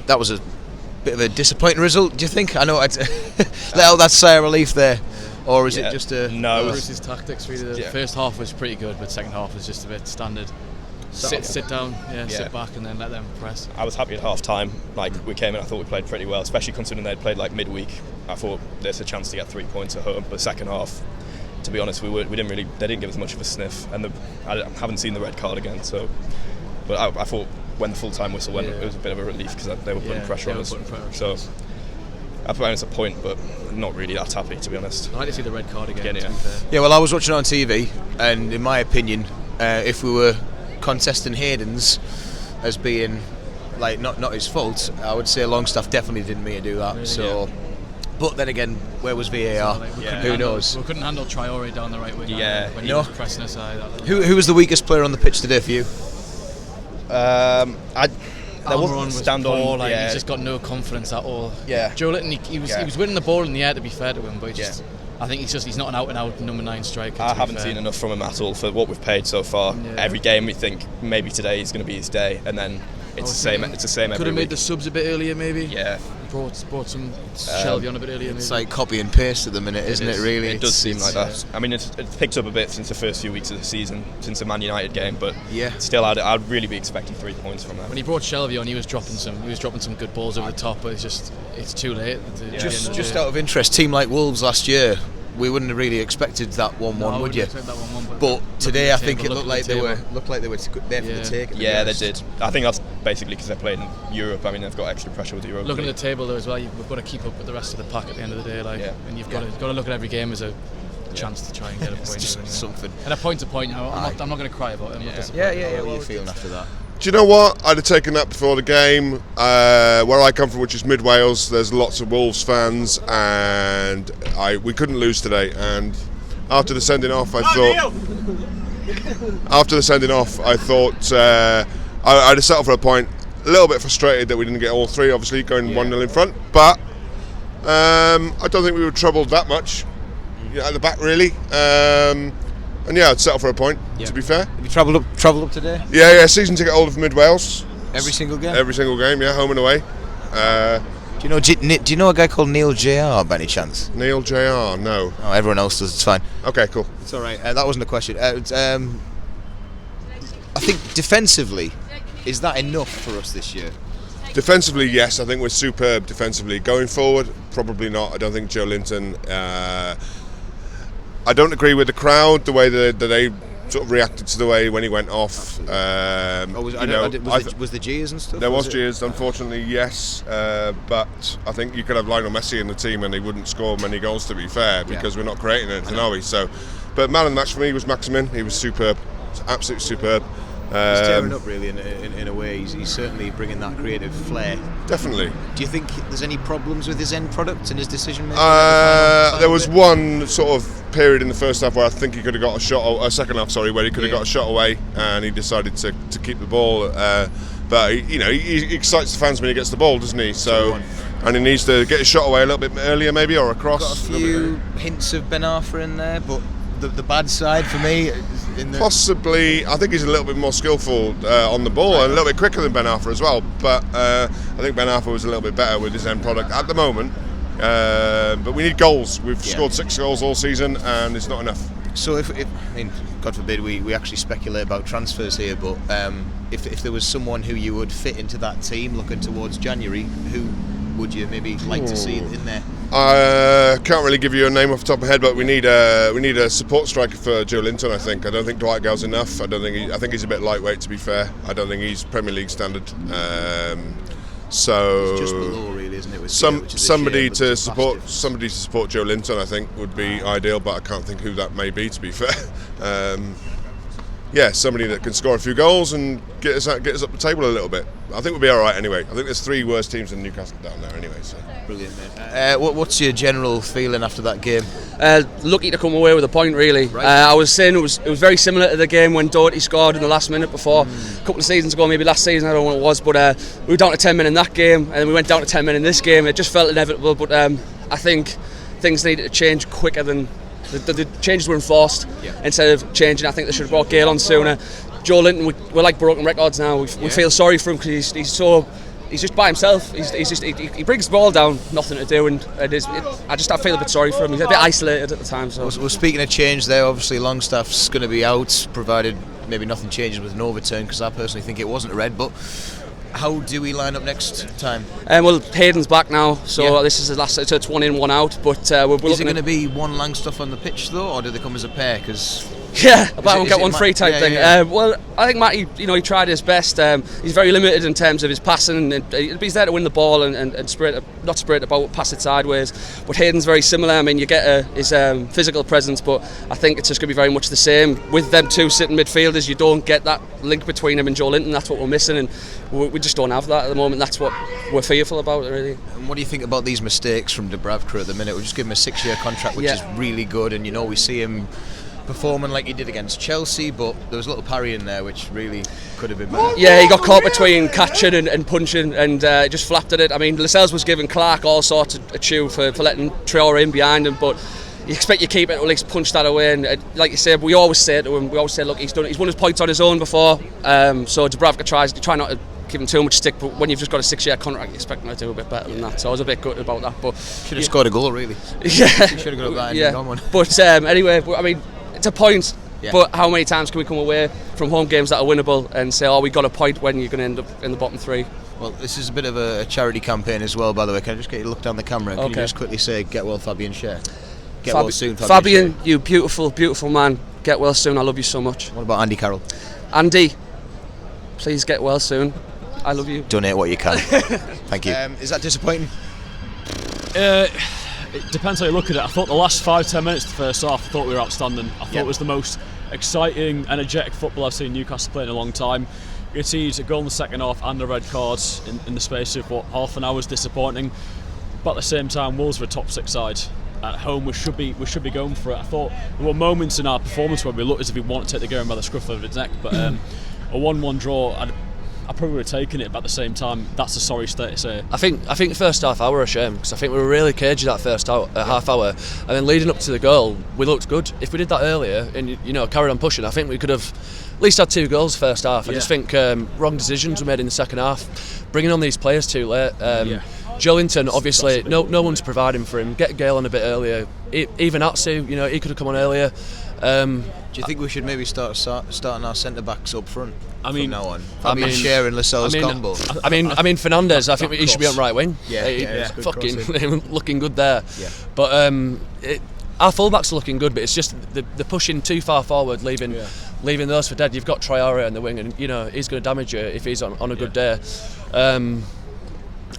that was a bit of a disappointing result, do you think? I know I'd let out that sigh of relief there. Or is it just a... No, it was Bruce's tactics, really. The first half was pretty good, but second half was just a bit standard. Sit down, sit back and then let them press. I was happy at half time. Like, we came in, I thought we played pretty well, especially considering they'd played like midweek. I thought there's a chance to get 3 points at home, but second half, to be honest, they didn't give us much of a sniff, and I haven't seen the red card again, so... But I thought when the full-time whistle went, it was a bit of a relief because they were putting pressure on us. So I thought it was a point, but not really that happy, to be honest. I'd like to see the red card again, to be fair. Yeah, well, I was watching on TV, and in my opinion, if we were contesting Hayden's as being like not his fault, I would say Longstaff definitely didn't mean to do that. Really, so, but then again, where was VAR? Who knows? We couldn't handle Traore down the right wing. When he was pressing aside. Who was the weakest player on the pitch today for you? There wasn't stand on. He's just got no confidence at all. Yeah. Joe Linton, he was winning the ball in the air, to be fair to him, but I think he's not an out and out number 9 striker. I haven't seen enough from him at all for what we've paid so far. Every game we think maybe today is going to be his day, and then it's the same. It's the same every week. Could have made the subs a bit earlier, maybe. Yeah. Brought some Shelby on a bit earlier. It's like copy and paste at the minute, isn't it? Really, it does seem like that. I mean, it's picked up a bit since the first few weeks of the season, since the Man United game, but still, I'd really be expecting 3 points from that. When he brought Shelby on, he was dropping some good balls over the top, but it's too late. Just out of interest, team like Wolves last year, we wouldn't have really expected that 1-1, would you? But today, I think it looked like they were there for the take. Yeah, they did. I think that's basically because they're playing in Europe. I mean, they've got extra pressure with the Europe. Looking at the table though as well, we've got to keep up with the rest of the pack at the end of the day, and you've got to look at every game as a chance to try and get a point. Just something. And a point to point. I'm not going to cry about it. Yeah. What are you feeling after that? Do you know what? I'd have taken that before the game. Where I come from, which is mid Wales, there's lots of Wolves fans, and we couldn't lose today. And after the sending off, I thought I'd have settled for a point. A little bit frustrated that we didn't get all 3, obviously going 1-0 in front, but I don't think we were troubled that much at the back, really. And I'd settle for a point, to be fair. Have you travelled up today? Yeah, season ticket holder for Mid Wales. Every single game? Every single game, home and away. Do you know a guy called Neil JR by any chance? Neil JR, no. Oh, everyone else does, it's fine. Okay, cool. It's alright, that wasn't a question. I think defensively, is that enough for us this year? Defensively, yes, I think we're superb defensively. Going forward, probably not. I don't think Joe Linton... I don't agree with the crowd, the way that they sort of reacted to the way when he went off. Was the jeers and stuff? There was jeers, unfortunately, yes. But I think you could have Lionel Messi in the team and he wouldn't score many goals, to be fair, because we're not creating anything, are we? So, but man of the match for me was Maximin. He was superb, absolutely superb. He's tearing up really in a way. He's certainly bringing that creative flair. Definitely. Do you think there's any problems with his end product and his decision making? There was one sort of period in the first half where I think he could have got second half, where he could have got a shot away, and he decided to keep the ball. But he excites the fans when he gets the ball, doesn't he? So, and he needs to get his shot away a little bit earlier, maybe, or across. Got a few hints of Ben Arfa in there, but the bad side for me. Possibly, I think he's a little bit more skillful on the ball and a little bit quicker than Ben Arfa as well. But I think Ben Arfa was a little bit better with his end product at the moment. But we need goals. We've scored 6 goals all season, and it's not enough. So if God forbid, we actually speculate about transfers here, but if there was someone who you would fit into that team looking towards January, who would you maybe like to see in there? I can't really give you a name off the top of my head, but we need a support striker for Joe Linton. I think don't think Dwight Gale's enough. I think he's a bit lightweight, to be fair. I don't think he's Premier League standard. So it's just below, really, isn't it? Somebody to support Joe Linton, I think, would be ideal, but I can't think who that may be, to be fair. Somebody that can score a few goals and get us up the table a little bit. I think we'll be all right anyway. I think there's 3 worse teams than Newcastle down there anyway. So. Brilliant, mate. What's your general feeling after that game? Lucky to come away with a point, really. Right. I was saying it was very similar to the game when Doherty scored in the last minute before. A couple of seasons ago, maybe last season, I don't know when it was, but we were down to 10 men in that game, and then we went down to 10 men in this game. It just felt inevitable, but I think things needed to change quicker than the changes were enforced instead of changing. I think they should have brought Gale on sooner. Joe Linton, we're like broken records now. We feel sorry for him because he's so he's just by himself. He brings the ball down, nothing to do, and I feel a bit sorry for him. He's a bit isolated at the time. So. Well, speaking of change there, obviously Longstaff's going to be out, provided maybe nothing changes with an overturn, because I personally think it wasn't a red. But how do we line up next time? Well, Hayden's back now, so this is the last. So it's 1 in, 1 out. But we're is it going to be one Langstaff on the pitch though, or do they come as a pair? Because buy one get one free type thing. Well, I think Matty, he tried his best. He's very limited in terms of his passing, and he's there to win the ball and spread, not spread about, pass it sideways. But Hayden's very similar. I mean, you get his physical presence, but I think it's just going to be very much the same with them two sitting midfielders. You don't get that link between him and Joe Linton. That's what we're missing, and we just don't have that at the moment. That's what we're fearful about, really. And what do you think about these mistakes from Dubravka at the minute? We just give him a 6-year contract, which is really good, and we see him performing like he did against Chelsea, but there was a little parry in there which really could have been better. Yeah, he got caught between catching and punching, and just flapped at it. I mean, Lascelles was giving Clark all sorts of a chew for letting Traore in behind him, but you expect your keeper to at least punch that away. And like you said, we always say to him, look, he's won his points on his own before, so Dubravka try not to give him too much stick, but when you've just got a 6-year contract, you expect him to do a bit better than that. So I was a bit gutted about that. But should have scored a goal, really. Yeah, he should have got that and gone one. But anyway, I mean, it's a point. Yeah. But how many times can we come away from home games that are winnable and say, we got a point, when you're going to end up in the bottom 3? Well, this is a bit of a charity campaign as well, by the way. Can I just get you to look down the camera? Can you just quickly say, get well, Fabian Schär? Get well soon, Fabian, you beautiful, beautiful man. Get well soon. I love you so much. What about Andy Carroll? Andy, please get well soon. I love you. Donate what you can. Thank you. Is that disappointing? It depends how you look at it. I thought the last 5-10 minutes of the first half, I thought we were outstanding. I thought it was the most exciting, energetic football I've seen Newcastle play in a long time. You could see a goal in the second half and a red card in the space of half an hour was disappointing. But at the same time, Wolves were a top 6 side. At home, we should be going for it. I thought there were moments in our performance where we looked as if we wanted to take the game by the scruff of its neck. But a 1-1 draw, I probably would have taken it, but at the same time, that's a sorry state to say. I think the first half hour a shame, because I think we were really cagey that first half hour, and then leading up to the goal, we looked good. If we did that earlier and carried on pushing, I think we could have at least had 2 goals first half. I just think wrong decisions were made in the second half, bringing on these players too late. Joe Linton, obviously, no one's providing for him. Get Gale on a bit earlier. Even Atsu, he could have come on earlier. Do you think we should maybe starting our centre backs up front? From now on, Schär and Lascelles combo. I mean Fernandes. I think he should be on right wing. Fucking looking good there. Yeah. But our fullbacks are looking good, but it's just the pushing too far forward, leaving those for dead. You've got Traore on the wing, and he's going to damage you if he's on a good day.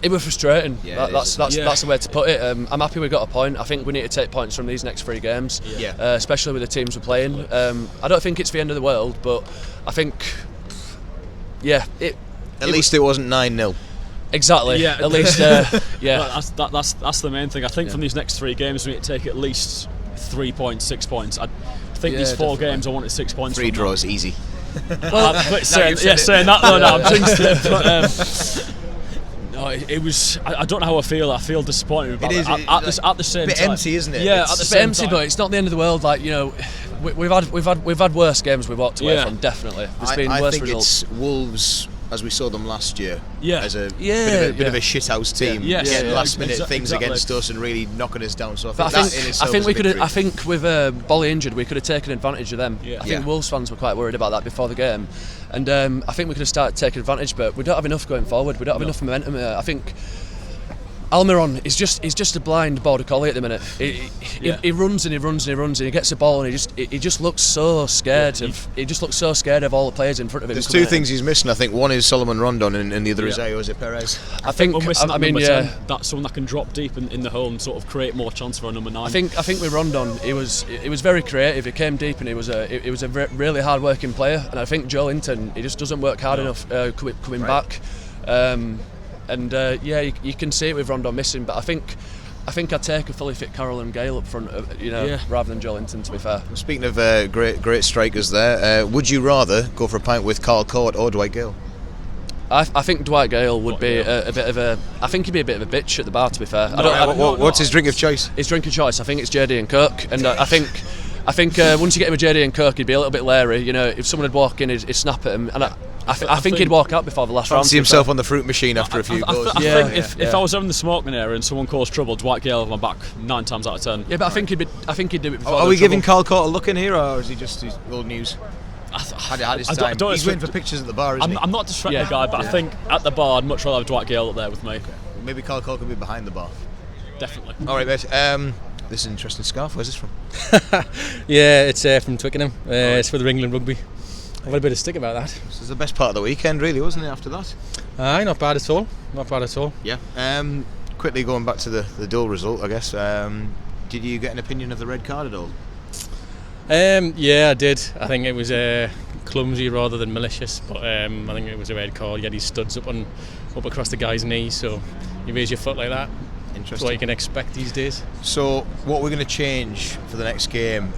It was frustrating. That's the way to put it. I'm happy we got a point. I think we need to take points from these next 3 games, especially with the teams we're playing. I don't think it's the end of the world, but I think, at least it wasn't 9-0. Exactly. Yeah. At least, That's the main thing. I think from these next 3 games we need to take at least 3 points, 6 points. I think these 4 games I wanted 6 points. 3 draws easy. Saying that though, now I'm jinxed it. But, no, it was. I don't know how I feel. I feel disappointed about it. At the same bit time, empty, isn't it? Yeah, it's at the a bit same empty, time. but it's not the end of the world. Like we've had worse games we've walked away from. Definitely, there's been worse think results. It's Wolves, as we saw them last year, as a bit of a shithouse team, getting last minute things against us and really knocking us down. So I think with Bolly injured, we could have taken advantage of them. I think Wolves fans were quite worried about that before the game, and I think we could have started taking advantage, but we don't have enough going forward. We don't have enough momentum. I think Almiron is just a blind border collie at the minute. He runs and he runs and he runs and he gets the ball and he just looks so scared he just looks so scared of all the players in front of him. There's 2 things he's missing. I think one is Solomon Rondon and the other is Jose Perez. I think we're missing that's someone that can drop deep in the hole and sort of create more chance for a number 9. I think with Rondon, he was very creative. He came deep and he was a really hard working player. And I think Joe Linton, he just doesn't work hard enough coming back. You can see it with Rondon missing, but I think I'd take a fully fit Carroll and Gale up front, rather than Joe Linton, to be fair. Speaking of great strikers there, would you rather go for a pint with Carl Court or Dwight Gale? I think Dwight Gale would be a bit of a. I think he'd be a bit of a bitch at the bar, to be fair. What's his drink of choice? His drink of choice, I think it's JD and Coke, and I think I think once you get him with JD and Kirk, he'd be a little bit leery. You know, if someone would walk in, he'd snap at him, and I think he'd walk out before the last round. See himself on the fruit machine after a few goals. I think if I was having the smoking area and someone caused trouble, Dwight Gale on my back 9 times out of 10. Yeah, but I think he'd do it before. Are we giving Carl Court a look in here, or is he just old news? Had his time. He's waiting for pictures at the bar, isn't he? I'm not a disrespecting guy, but I think at the bar I'd much rather have Dwight Gale up there with me. Maybe Carl Court could be behind the bar. Definitely. All right, mate. This is an interesting scarf. Where's this from? Yeah, it's from Twickenham. It's for the England rugby. I've had a bit of stick about that. This is the best part of the weekend, really, wasn't it? After that. Not bad at all. Not bad at all. Yeah. Quickly going back to the Dull result, I guess. Did you get an opinion of the red card at all? Yeah, I did. I think it was clumsy rather than malicious, but I think it was a red card. He had his studs up across the guy's knee, so you raise your foot like that. That's what you can expect these days. So, what we're going to change for the next game,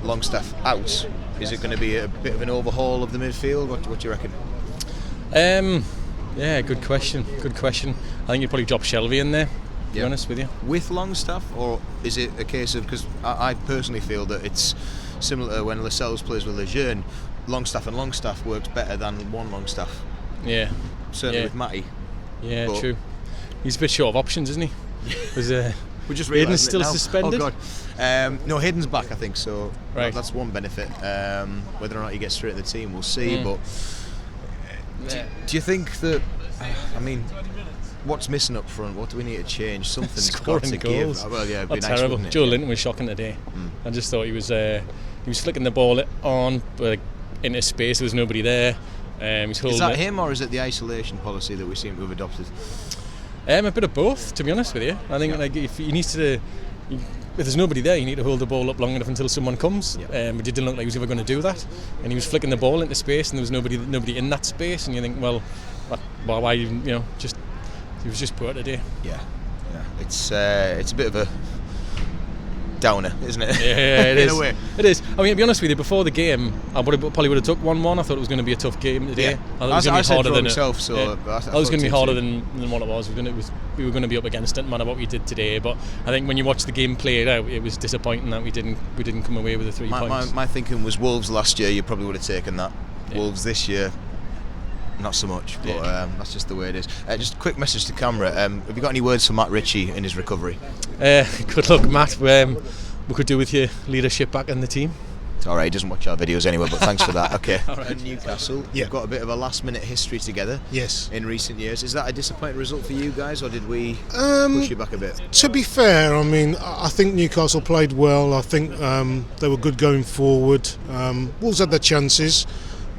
Longstaff out. Is it going to be a bit of an overhaul of the midfield? What do you reckon? Yeah, good question. Good question. I think you'd probably drop Shelby in there. To be honest with you. With Longstaff, or is it a case of, because I personally feel that it's similar to when Lascelles plays with Lejeune, Longstaff and Longstaff works better than one Longstaff. Yeah. Certainly with Matty. Yeah, true. He's a bit short of options, isn't he? We just Hayden's still now. suspended. Oh God. No, Hayden's back, I think. So right. That's one benefit. Whether or not he gets straight to the team, we'll see. But do you think that? I mean, what's missing up front? What do we need to change? Something's got to goals. give. Well, yeah, it'd be That's nice, terrible. wouldn't it? Joe Linton was shocking today. I just thought he was flicking the ball on, but into space. There was nobody there. He's holding is that him, or is it the isolation policy that we seem to have adopted? A bit of both, to be honest with you. I think if there's nobody there, you need to hold the ball up long enough until someone comes. But it didn't look like he was ever going to do that, and he was flicking the ball into space, and there was nobody in that space, and you think, well, why even? He was just poor today. Yeah. It's a bit of a downer, isn't it? Yeah, it in is. a way. It is. I mean, to be honest with you, before the game, I probably would have took 1-1. I thought it was going to be a tough game today. Yeah. I thought it was going to be harder than myself, so I thought it was going to be harder than what it was. We were going to be up against it, no matter what we did today. But I think when you watch the game played out, it was disappointing that we didn't come away with the 3 points. My thinking was Wolves last year. You probably would have taken that. Yeah. Wolves this year, not so much. But that's just the way it is. Just a quick message to camera. Have you got any words for Matt Ritchie in his recovery? Good luck, Matt. We could do with your leadership back in the team. It's alright, he doesn't watch our videos anyway, but thanks for that. Okay. Right. And Newcastle, you've got a bit of a last minute history together. Yes. In recent years. Is that a disappointing result for you guys, or did we push you back a bit? To be fair, I mean, I think Newcastle played well. I think they were good going forward. Wolves had their chances.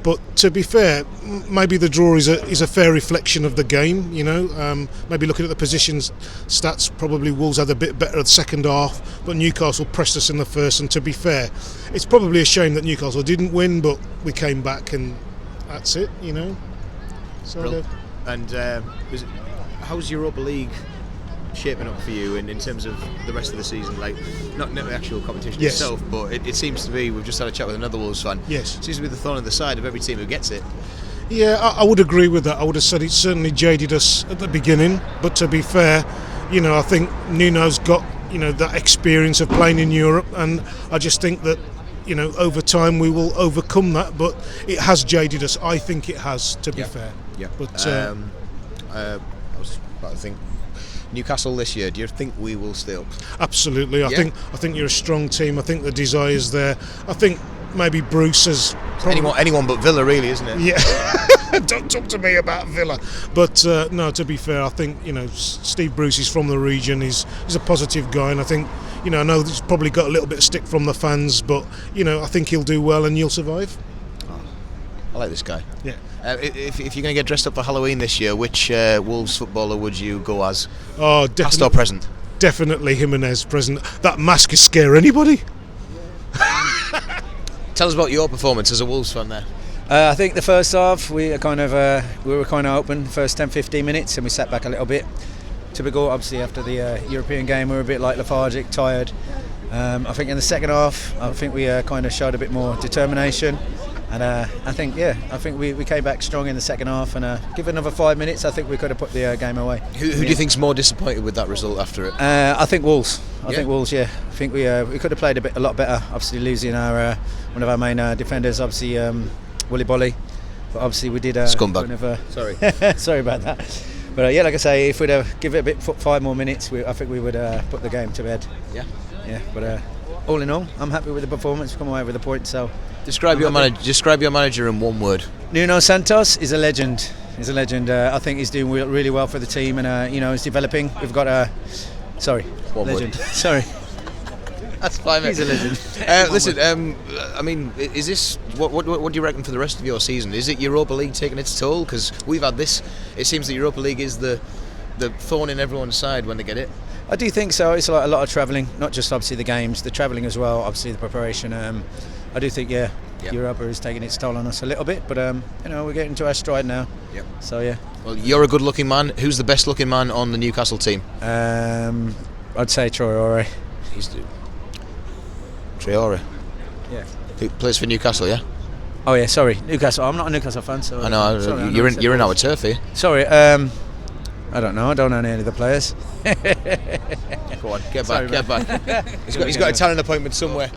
But to be fair, maybe the draw is a fair reflection of the game. Maybe looking at the positions stats, probably Wolves had a bit better the second half, but Newcastle pressed us in the first. And to be fair, it's probably a shame that Newcastle didn't win, but we came back, and that's it. So. And how's Europa League shaping up for you in terms of the rest of the season? Like, not the actual competition itself, but it seems to be, we've just had a chat with another Wolves fan, it seems to be the thorn in the side of every team who gets it. Yeah, I would agree with that. I would have said it certainly jaded us at the beginning, but to be fair, I think Nuno's got that experience of playing in Europe, and I just think that over time we will overcome that, but it has jaded us. I think it has, to be fair. But I was about to think, Newcastle this year, do you think we will stay up? Absolutely. I think you're a strong team. I think the desire's there. I think maybe Bruce has anyone but Villa, really, isn't it? Yeah. Don't talk to me about Villa. But no, to be fair, I think Steve Bruce is from the region. He's a positive guy, and I think I know he's probably got a little bit of stick from the fans, but I think he'll do well and you'll survive. I like this guy. Yeah. If you're going to get dressed up for Halloween this year, which Wolves footballer would you go as? Oh, past or present? Definitely Jimenez present. That mask could scare anybody. Tell us about your performance as a Wolves fan there. I think the first half we were kind of open, first 10-15 minutes, and we sat back a little bit. Typical, obviously, after the European game, we were a bit lethargic, tired. I think in the second half, we kind of showed a bit more determination. And I think we came back strong in the second half, and give it another 5 minutes, I think we could have put the game away. Who do you think's more disappointed with that result after it? I think Wolves. I think Wolves. Yeah, I think we could have played a lot better. Obviously losing our one of our main defenders, obviously Wooly Bolly, but obviously we did. Scumbag. Sorry. Sorry about that. But yeah, like I say, if we'd give it a bit 5 more minutes, I think we would put the game to bed. Yeah. Yeah, but all in all, I'm happy with the performance. We've come away with a point. So describe your manager in one word. Nuno Santos is a legend. He's a legend. I think he's doing really well for the team, and he's developing. We've got a legend. Sorry. That's fine, mate. He's a legend. Listen, I mean, is this what do you reckon for the rest of your season? Is it Europa League taking its toll? Because we've had this. It seems the Europa League is the thorn in everyone's side when they get it. I do think so. It's like a lot of travelling, not just obviously the games, the travelling as well. Obviously the preparation. I do think Europa is taking its toll on us a little bit, but we're getting to our stride now. Yep. So yeah. Well, you're a good-looking man. Who's the best-looking man on the Newcastle team? I'd say Traore. He's Traore. Yeah. Who plays for Newcastle? Yeah. Oh yeah, sorry, Newcastle. I'm not a Newcastle fan, so. I know. Sorry, you're in our turf here. Sorry. I don't know. I don't know any of the players. Go on, get back. He's got a talent appointment somewhere.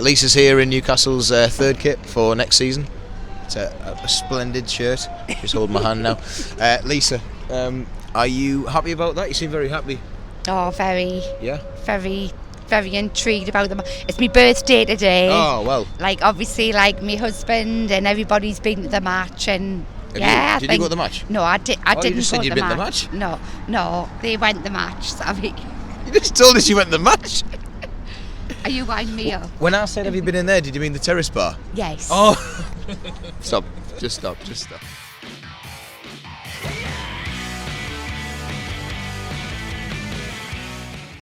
Lisa's here in Newcastle's third kit for next season. It's a splendid shirt. Just hold my hand now. Lisa, are you happy about that? You seem very happy. Oh, very. Yeah. Very intrigued about them. It's my birthday today. Oh well. Like obviously, like my husband and everybody's been to the match, and Did you go to the match? No, I didn't. You just said you'd been to the match. No, they went to the match. Sorry. You just told us you went to the match. Are you winding me up? When I said have you been in there, did you mean the terrace bar? Yes. Oh. Stop. Just stop.